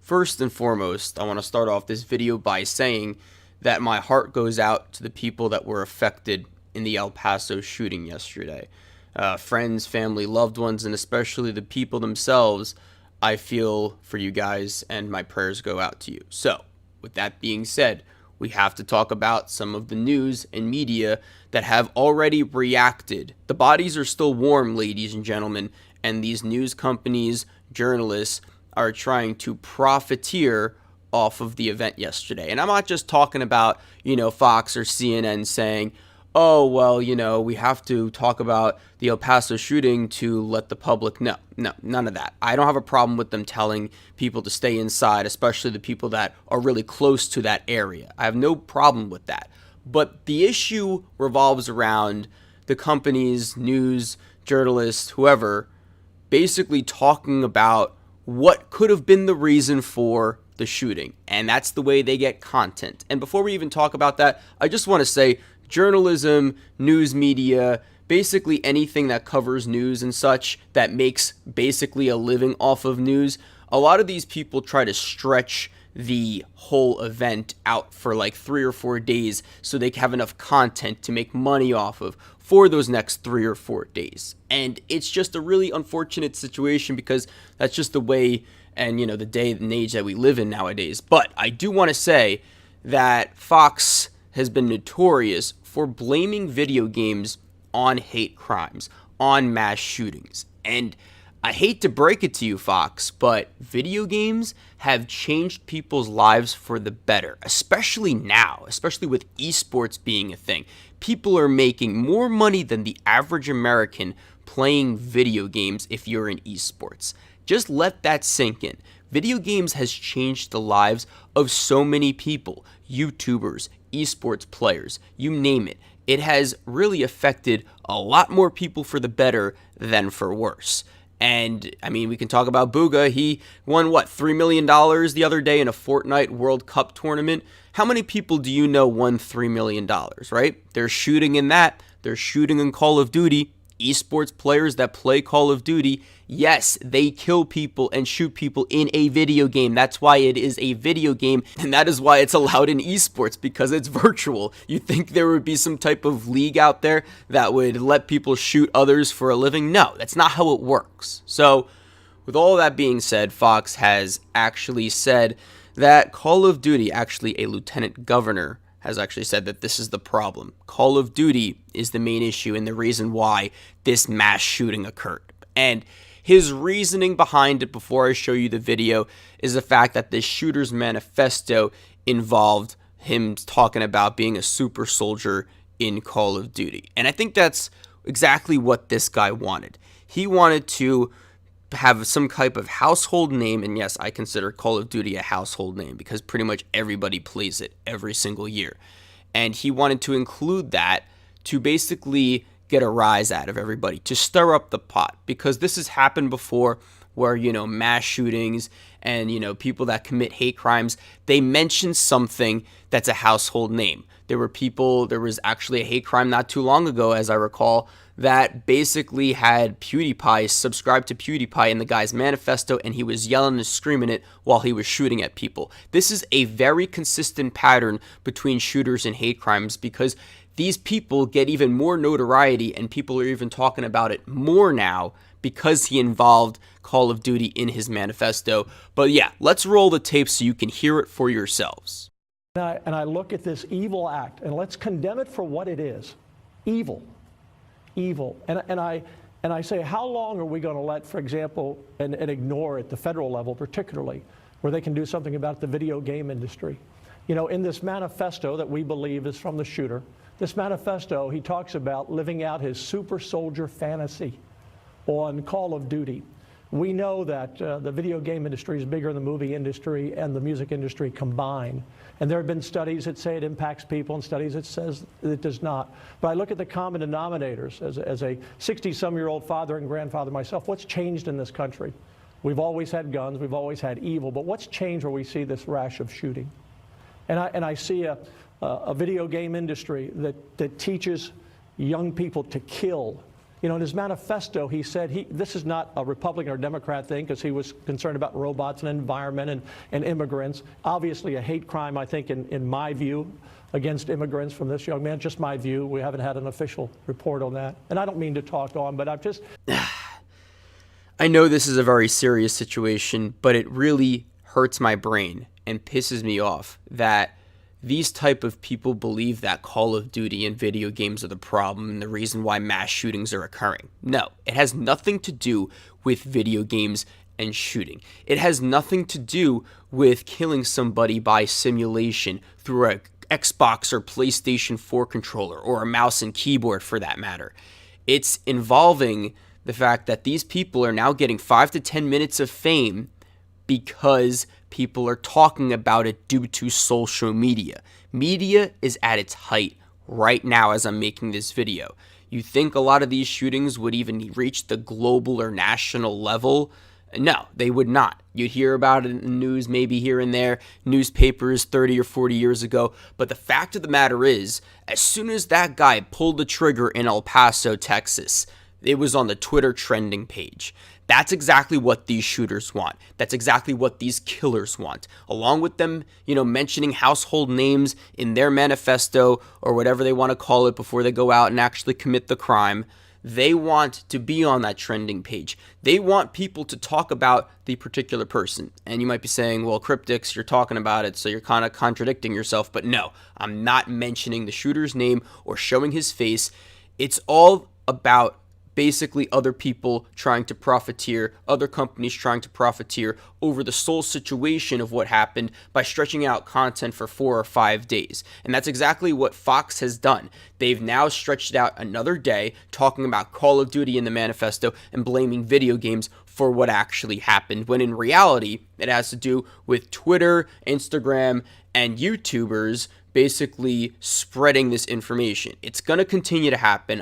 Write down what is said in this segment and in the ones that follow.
First and foremost, I want to start off this video by saying that my heart goes out to the people that were affected in the El Paso shooting yesterday. Friends, family, loved ones, and especially the people themselves. I feel for you guys, and my prayers go out to you. So, with that being said, we have to talk about some of the news and media that have already reacted. The bodies are still warm, ladies and gentlemen, and these news companies, journalists, are trying to profiteer off of the event yesterday. And I'm not just talking about, Fox or CNN saying, oh, well, we have to talk about the El Paso shooting to let the public know. No, none of that. I don't have a problem with them telling people to stay inside, especially the people that are really close to that area. I have no problem with that. But the issue revolves around the companies, news, journalists, whoever, basically talking about what could have been the reason for the shooting. And that's the way they get content. And before we even talk about that, I just want to say journalism, news media, basically anything that covers news and such that makes basically a living off of news, a lot of these people try to stretch the whole event out for like 3 or 4 days so they can have enough content to make money off of for those next 3 or 4 days. And it's just a really unfortunate situation because that's just the way and, the day and age that we live in nowadays. But I do want to say that Fox has been notorious for blaming video games on hate crimes, on mass shootings. And I hate to break it to you, Fox, but video games have changed people's lives for the better, especially now, especially with esports being a thing. People are making more money than the average American playing video games if you're in esports. Just let that sink in. Video games has changed the lives of so many people, YouTubers, esports players, you name it. It has really affected a lot more people for the better than for worse. And, we can talk about Booga. He won, $3 million the other day in a Fortnite World Cup tournament. How many people do you know won $3 million, right? They're shooting in that. They're shooting in Call of Duty. Esports players that play Call of Duty, yes, they kill people and shoot people in a video game. That's why it is a video game, and that is why it's allowed in esports, because it's virtual. You think there would be some type of league out there that would let people shoot others for a living? No, that's not how it works. So, with all that being said, Fox has actually said that Call of Duty, actually a lieutenant governor, has actually said that this is the problem. Call of Duty is the main issue and the reason why this mass shooting occurred. And his reasoning behind it, before I show you the video, is the fact that this shooter's manifesto involved him talking about being a super soldier in Call of Duty. And I think that's exactly what this guy wanted. He wanted to have some type of household name, and yes, I consider Call of Duty a household name because pretty much everybody plays it every single year. And he wanted to include that to basically get a rise out of everybody, to stir up the pot, because this has happened before where, mass shootings and, people that commit hate crimes, they mention something that's a household name. There was actually a hate crime not too long ago, as I recall, that basically had PewDiePie subscribed to PewDiePie in the guy's manifesto, and he was yelling and screaming it while he was shooting at people. This is a very consistent pattern between shooters and hate crimes because these people get even more notoriety and people are even talking about it more now because he involved Call of Duty in his manifesto. But yeah, let's roll the tape so you can hear it for yourselves. And I look at this evil act, and let's condemn it for what it is. Evil. And I say, how long are we going to let, for example, and ignore at the federal level particularly, where they can do something about the video game industry? In this manifesto that we believe is from the shooter, this manifesto, he talks about living out his super soldier fantasy on Call of Duty. We know that the video game industry is bigger than the movie industry and the music industry combined. And there have been studies that say it impacts people and studies that says it does not. But I look at the common denominators as a 60-some-year-old father and grandfather myself. What's changed in this country? We've always had guns. We've always had evil. But what's changed where we see this rash of shooting? And I see a video game industry that teaches young people to kill You know, in his manifesto, he said this is not a Republican or Democrat thing, because he was concerned about robots and environment and immigrants. Obviously a hate crime, I think, in my view, against immigrants from this young man. Just my view. We haven't had an official report on that. And I don't mean to talk on, but I've just... I know this is a very serious situation, but it really hurts my brain and pisses me off that these type of people believe that Call of Duty and video games are the problem and the reason why mass shootings are occurring. No, it has nothing to do with video games and shooting. It has nothing to do with killing somebody by simulation through a Xbox or PlayStation 4 controller, or a mouse and keyboard for that matter. It's involving the fact that these people are now getting 5 to 10 minutes of fame because people are talking about it due to social media. Media is at its height right now as I'm making this video. You think a lot of these shootings would even reach the global or national level? No, they would not. You'd hear about it in the news maybe here and there, newspapers 30 or 40 years ago. But the fact of the matter is, as soon as that guy pulled the trigger in El Paso, Texas, it was on the Twitter trending page. That's exactly what these shooters want. That's exactly what these killers want. Along with them, mentioning household names in their manifesto or whatever they want to call it before they go out and actually commit the crime, they want to be on that trending page. They want people to talk about the particular person. And you might be saying, well, Cryptix, you're talking about it, so you're kind of contradicting yourself. But no, I'm not mentioning the shooter's name or showing his face. It's all about basically other people trying to profiteer, other companies trying to profiteer over the sole situation of what happened by stretching out content for 4 or 5 days. And that's exactly what Fox has done. They've now stretched it out another day, talking about Call of Duty in the manifesto and blaming video games for what actually happened, when in reality, it has to do with Twitter, Instagram, and YouTubers basically spreading this information. It's going to continue to happen.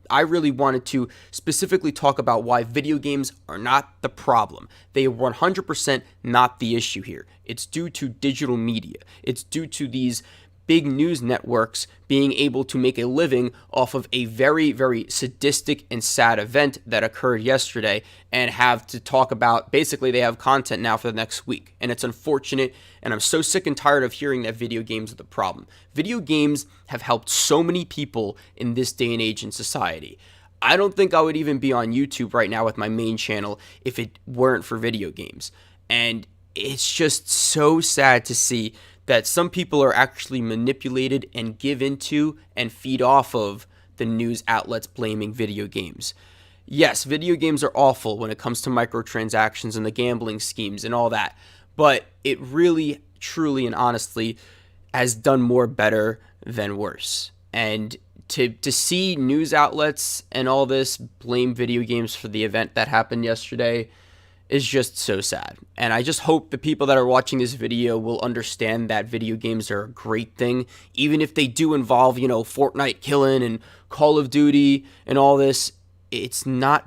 I really wanted to specifically talk about why video games are not the problem. They are 100% not the issue here. It's due to digital media. It's due to these big news networks being able to make a living off of a very, very sadistic and sad event that occurred yesterday, and have to talk about, basically they have content now for the next week. And it's unfortunate, and I'm so sick and tired of hearing that video games are the problem. Video games have helped so many people in this day and age in society. I don't think I would even be on YouTube right now with my main channel if it weren't for video games. And it's just so sad to see that some people are actually manipulated and give into and feed off of the news outlets blaming video games. Yes, video games are awful when it comes to microtransactions and the gambling schemes and all that, but it really, truly, and honestly has done more better than worse. And to see news outlets and all this blame video games for the event that happened yesterday is just so sad. And I just hope the people that are watching this video will understand that video games are a great thing, even if they do involve, Fortnite killing and Call of Duty and all this. It's not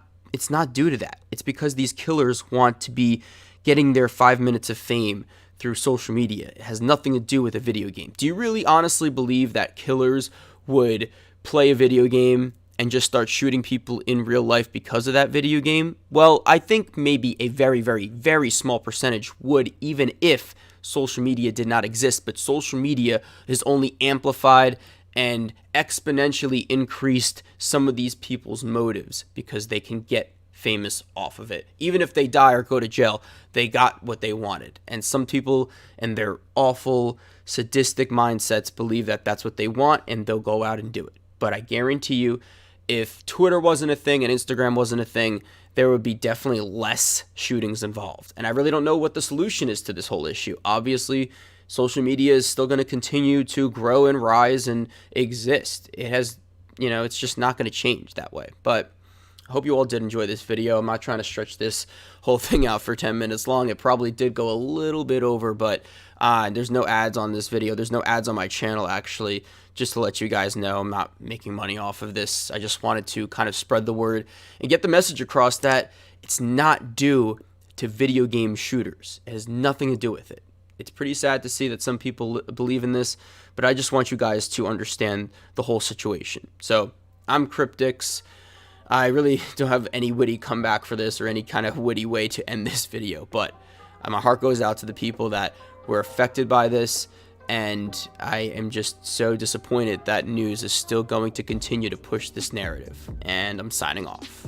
due to that. It's because these killers want to be getting their 5 minutes of fame through social media. It has nothing to do with a video game. Do you really honestly believe that killers would play a video game and just start shooting people in real life because of that video game? Well, I think maybe a very, very, very small percentage would, even if social media did not exist. But social media has only amplified and exponentially increased some of these people's motives because they can get famous off of it. Even if they die or go to jail, they got what they wanted. And some people and their awful, sadistic mindsets believe that that's what they want, and they'll go out and do it. But I guarantee you, if Twitter wasn't a thing and Instagram wasn't a thing, there would be definitely less shootings involved. And I really don't know what the solution is to this whole issue. Obviously, social media is still going to continue to grow and rise and exist. It has, it's just not going to change that way. But I hope you all did enjoy this video. I'm not trying to stretch this whole thing out for 10 minutes long. It probably did go a little bit over, but there's no ads on this video. There's no ads on my channel, actually. Just to let you guys know, I'm not making money off of this. I just wanted to kind of spread the word and get the message across that it's not due to video game shooters. It has nothing to do with it. It's pretty sad to see that some people believe in this, but I just want you guys to understand the whole situation. So I'm Cryptix. I really don't have any witty comeback for this or any kind of witty way to end this video, but my heart goes out to the people that were affected by this, and I am just so disappointed that news is still going to continue to push this narrative. And I'm signing off.